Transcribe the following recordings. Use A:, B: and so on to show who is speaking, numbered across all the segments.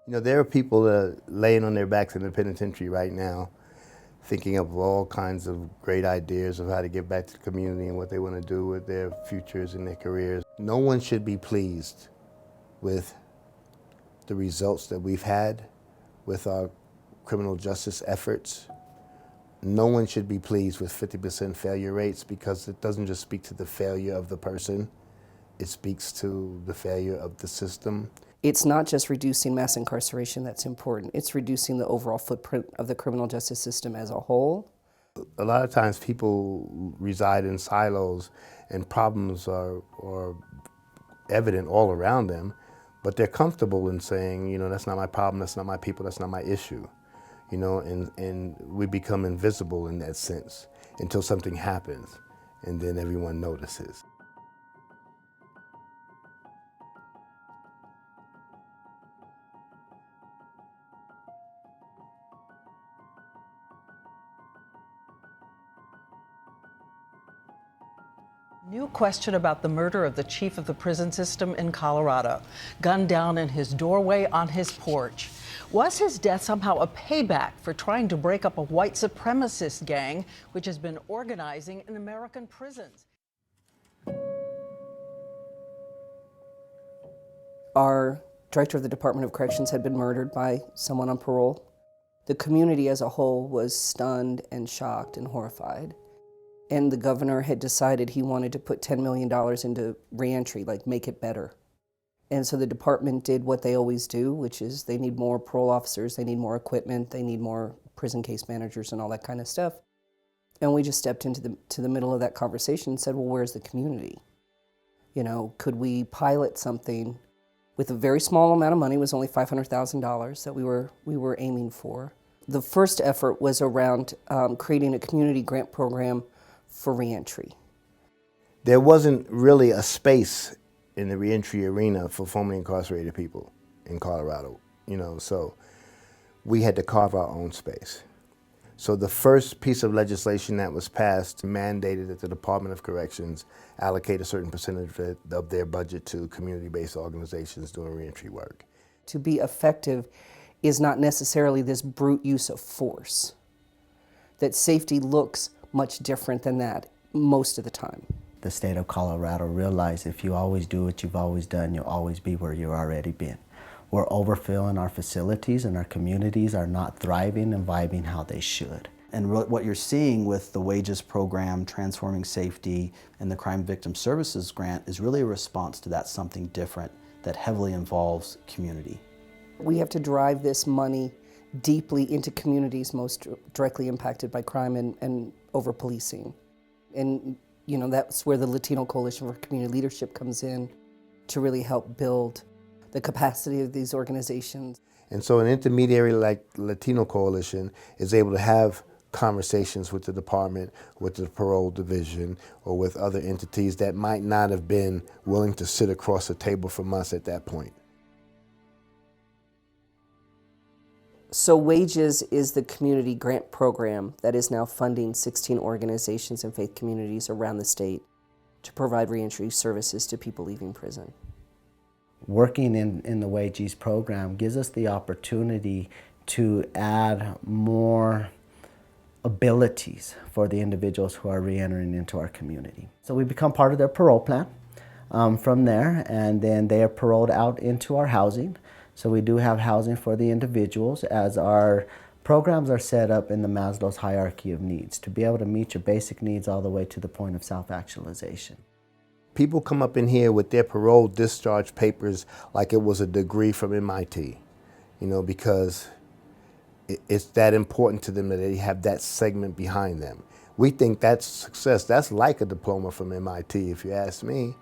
A: You know, there are people that are laying on their backs in the penitentiary right now, thinking of all kinds of great ideas of how to get back to the community and what they want to do with their futures and their careers. No one should be pleased with the results that we've had with our criminal justice efforts. No one should be pleased with 50% failure rates, because it doesn't just speak to the failure of the person, it speaks to the failure of the system.
B: It's not just reducing mass incarceration that's important, it's reducing the overall footprint of the criminal justice system as a whole.
A: A lot of times people reside in silos and problems are evident all around them, but they're comfortable in saying, you know, that's not my problem, that's not my people, that's not my issue. You know, and we become invisible in that sense until something happens, and then everyone notices.
C: New question about the murder of the chief of the prison system in Colorado, gunned down in his doorway on his porch. Was his death somehow a payback for trying to break up a white supremacist gang which has been organizing in American prisons?
B: Our director of the Department of Corrections had been murdered by someone on parole. The community as a whole was stunned and shocked and horrified. And the governor had decided he wanted to put $10 million into reentry, like make it better. And so the department did what they always do, which is they need more parole officers, they need more equipment, they need more prison case managers and all that kind of stuff. And we just stepped into the middle of that conversation and said, well, where's the community? You know, could we pilot something with a very small amount of money? It was only $500,000 that we were aiming for. The first effort was around creating a community grant program for reentry.
A: There wasn't really a space in the reentry arena for formerly incarcerated people in Colorado, you know, so we had to carve our own space. So the first piece of legislation that was passed mandated that the Department of Corrections allocate a certain percentage of their budget to community-based organizations doing reentry work.
B: To be effective is not necessarily this brute use of force. That safety looks much different than that most of the time.
D: The state of Colorado realized if you always do what you've always done, you'll always be where you've already been. We're overfilling our facilities and our communities are not thriving and vibing how they should.
E: And what you're seeing with the wages program, Transforming Safety, and the Crime Victim Services Grant is really a response to that something different that heavily involves community.
B: We have to drive this money deeply into communities most directly impacted by crime and over-policing. And you know, that's where the Latino Coalition for Community Leadership comes in to really help build the capacity of these organizations.
A: And so an intermediary like Latino Coalition is able to have conversations with the department, with the parole division, or with other entities that might not have been willing to sit across the table from us at that point.
B: So WAGES is the community grant program that is now funding 16 organizations and faith communities around the state to provide reentry services to people leaving prison.
D: Working in the WAGES program gives us the opportunity to add more abilities for the individuals who are re-entering into our community. So we become part of their parole plan from there, and then they are paroled out into our housing. So we do have housing for the individuals, as our programs are set up in the Maslow's hierarchy of needs to be able to meet your basic needs all the way to the point of self-actualization.
A: People come up in here with their parole discharge papers like it was a degree from MIT, you know, because it's that important to them that they have that segment behind them. We think that's success. That's like a diploma from MIT, if you ask me.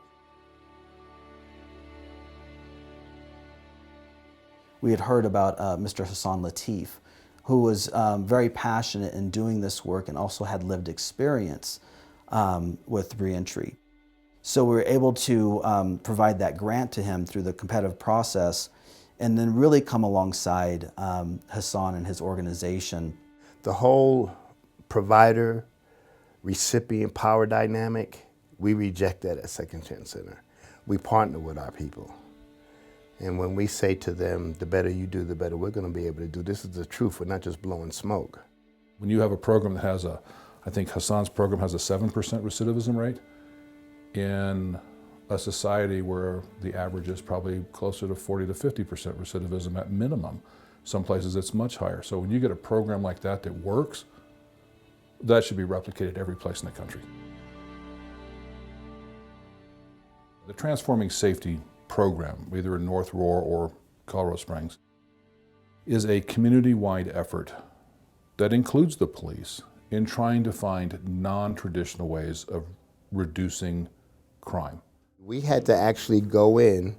E: We had heard about Mr. Hassan Latif, who was very passionate in doing this work and also had lived experience with reentry. So we were able to provide that grant to him through the competitive process and then really come alongside Hassan and his organization.
A: The whole provider-recipient power dynamic, we reject that at Second Chance Center. We partner with our people. And when we say to them, the better you do, the better we're going to be able to do. This is the truth. We're not just blowing smoke.
F: When you have a program that has I think Hassan's program has a 7% recidivism rate in a society where the average is probably closer to 40 to 50% recidivism at minimum. Some places it's much higher. So when you get a program like that that works, that should be replicated every place in the country. The Transforming Safety program, either in North Roar or Colorado Springs, is a community-wide effort that includes the police in trying to find non-traditional ways of reducing crime.
A: We had to actually go in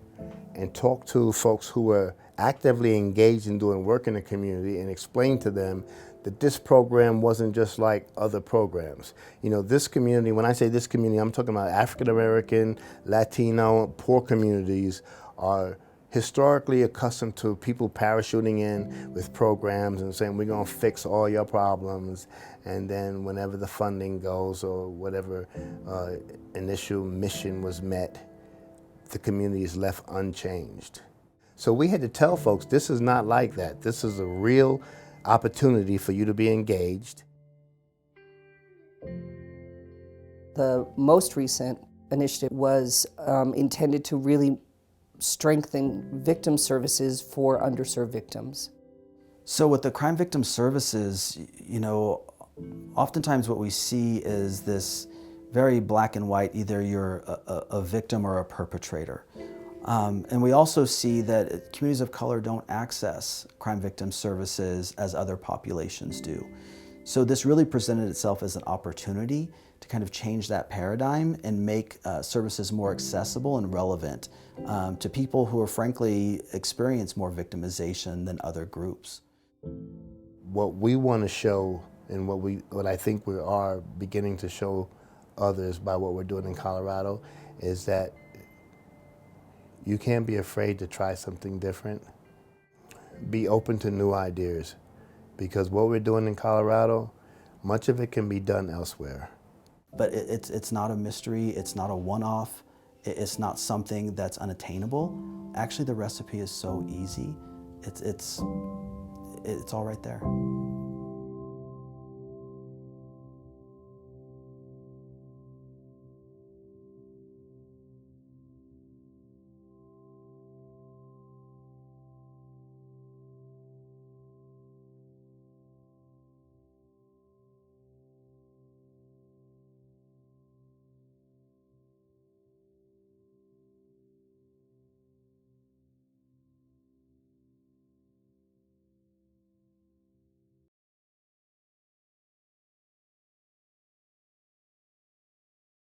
A: and talk to folks who were actively engaged in doing work in the community and explain to them that this program wasn't just like other programs. You know, this community, when I say this community, I'm talking about African American, Latino, poor communities are historically accustomed to people parachuting in with programs and saying, we're gonna fix all your problems, and then whenever the funding goes or whatever initial mission was met, the community is left unchanged. So we had to tell folks, this is not like that. This is a real opportunity for you to be engaged.
B: The most recent initiative was intended to really strengthen victim services for underserved victims.
E: So with the crime victim services, you know, oftentimes what we see is this very black and white, either you're a victim or a perpetrator. And we also see that communities of color don't access crime victim services as other populations do. So this really presented itself as an opportunity to kind of change that paradigm and make services more accessible and relevant to people who are frankly experience more victimization than other groups.
A: What we want to show, and what I think we are beginning to show others by what we're doing in Colorado, is that you can't be afraid to try something different. Be open to new ideas, because what we're doing in Colorado, much of it can be done elsewhere.
E: But it's not a mystery, it's not a one-off, it's not something that's unattainable. Actually, the recipe is so easy. It's all right there.